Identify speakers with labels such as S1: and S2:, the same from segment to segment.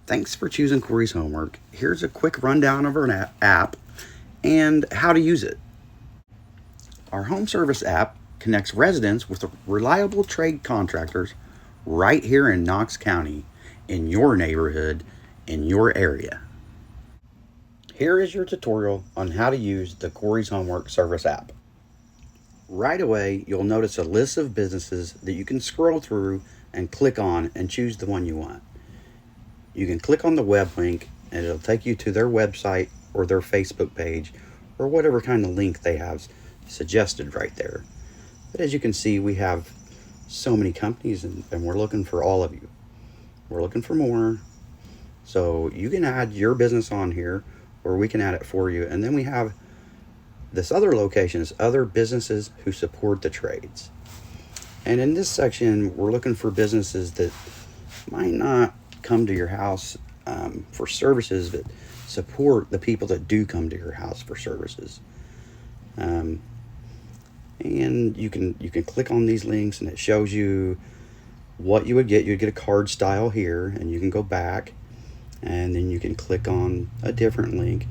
S1: Thanks for choosing Corry's Homework. Here's a quick rundown of our app and how to use it. Our home service app connects residents with reliable trade contractors right here in Knox County, in your neighborhood, in your area. Here is your tutorial on how to use the Corry's Homework service app. Right away, you'll notice a list of businesses that you can scroll through and click on and choose the one you want. You can click on the web link and it'll take you to their website or their Facebook page or whatever kind of link they have suggested right there. But as you can see, we have so many companies and we're looking for all of you. We're looking for more. So you can add your business on here or we can add it for you. And then we have this other location is other businesses who support the trades. And in this section, we're looking for businesses that might not come to your house for services, but support the people that do come to your house for services. And you can click on these links and it shows you what you would get. You'd get a card style here, and you can go back and then you can click on a different link,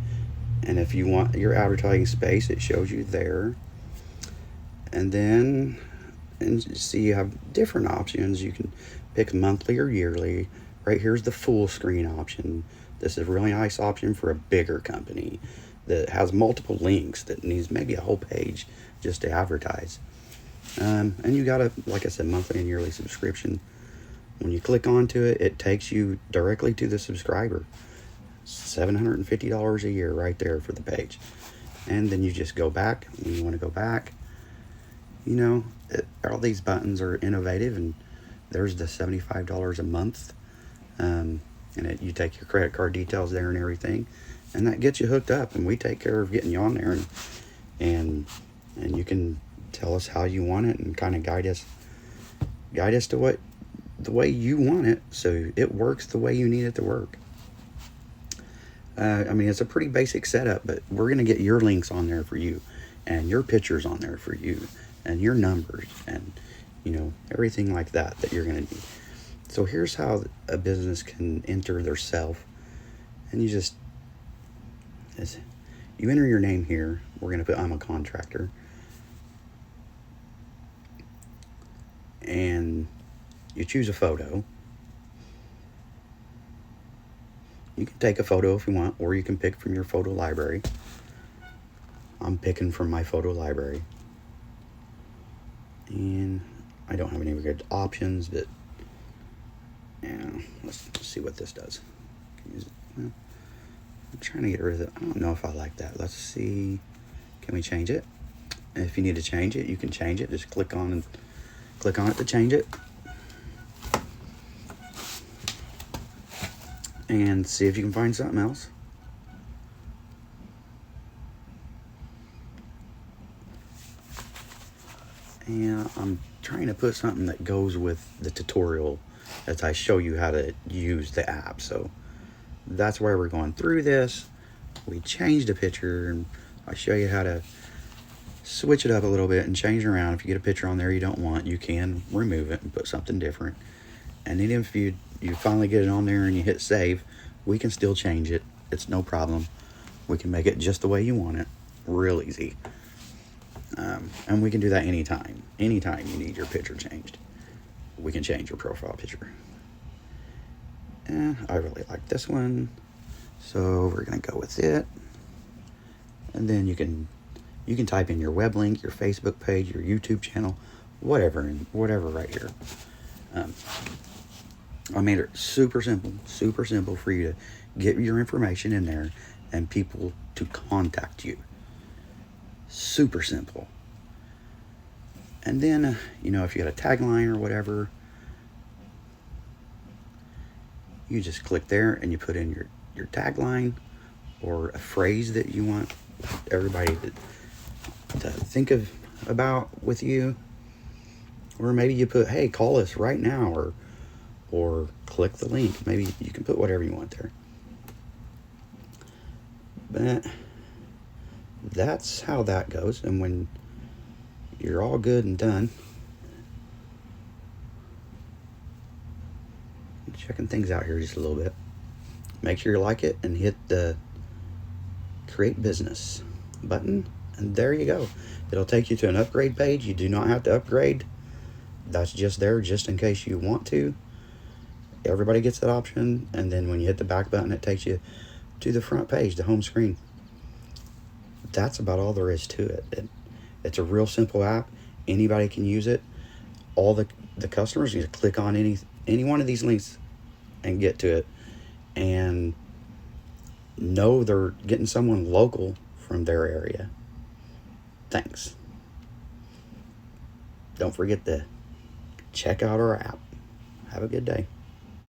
S1: and if you want your advertising space, it shows you there. And then see, you have different options. You can pick monthly or yearly. Right here's the full screen option. This is a really nice option for a bigger company that has multiple links, that needs maybe a whole page just to advertise. And you got a, like I said, monthly and yearly subscription. When you click onto it, it takes you directly to the subscriber. $750 a year right there for the page. And then you just go back when you want to go back. You know, all these buttons are innovative, and there's the $75 a month. And you take your credit card details there and everything, and that gets you hooked up, and we take care of getting you on there, and you can tell us how you want it and kind of guide us to the way you want it, so it works the way you need it to work. I mean, it's a pretty basic setup, but we're going to get your links on there for you, and your pictures on there for you, and your numbers, and everything like that you're going to need. So here's how a business can enter their self, and you enter your name here. We're going to put I'm a contractor, and you choose a photo. You can take a photo if you want, or you can pick from your photo library. I'm picking from my photo library, and I don't have any good options, but let's see what this does. I'm trying to get rid of it. I don't know if I like that. Let's see. Can we change it? And if you need to change it, you can change it. Just click on it to change it. And see if you can find something else. And I'm trying to put something that goes with the tutorial as I show you how to use the app. So that's why we're going through this. We changed a picture, and I show you how to switch it up a little bit and change it around. If you get a picture on there you don't want, you can remove it and put something different. And then if you finally get it on there and you hit save, we can still change it. It's no problem. We can make it just the way you want it. Real easy. And we can do that anytime. Anytime you need your picture changed, we can change your profile picture. I really like this one, so we're gonna go with it. And then you can type in your web link, your Facebook page, your YouTube channel, whatever right here. I made it super simple for you to get your information in there and people to contact you. Super simple. And then, if you got a tagline or whatever, you just click there and you put in your tagline or a phrase that you want everybody to think about with you. Or maybe you put, hey, call us right now, or click the link. Maybe you can put whatever you want there. But that's how that goes. And when you're all good and done, checking things out here just a little bit. Make sure you like it and hit the create business button, and there you go. It'll take you to an upgrade page. You do not have to upgrade. That's just there just in case you want to. Everybody gets that option, and then when you hit the back button, it takes you to the front page, the home screen. That's about all there is to it. It's a real simple app. Anybody can use it. All the customers need to click on any one of these links and get to it, and know they're getting someone local from their area. Thanks. Don't forget to check out our app. Have a good day.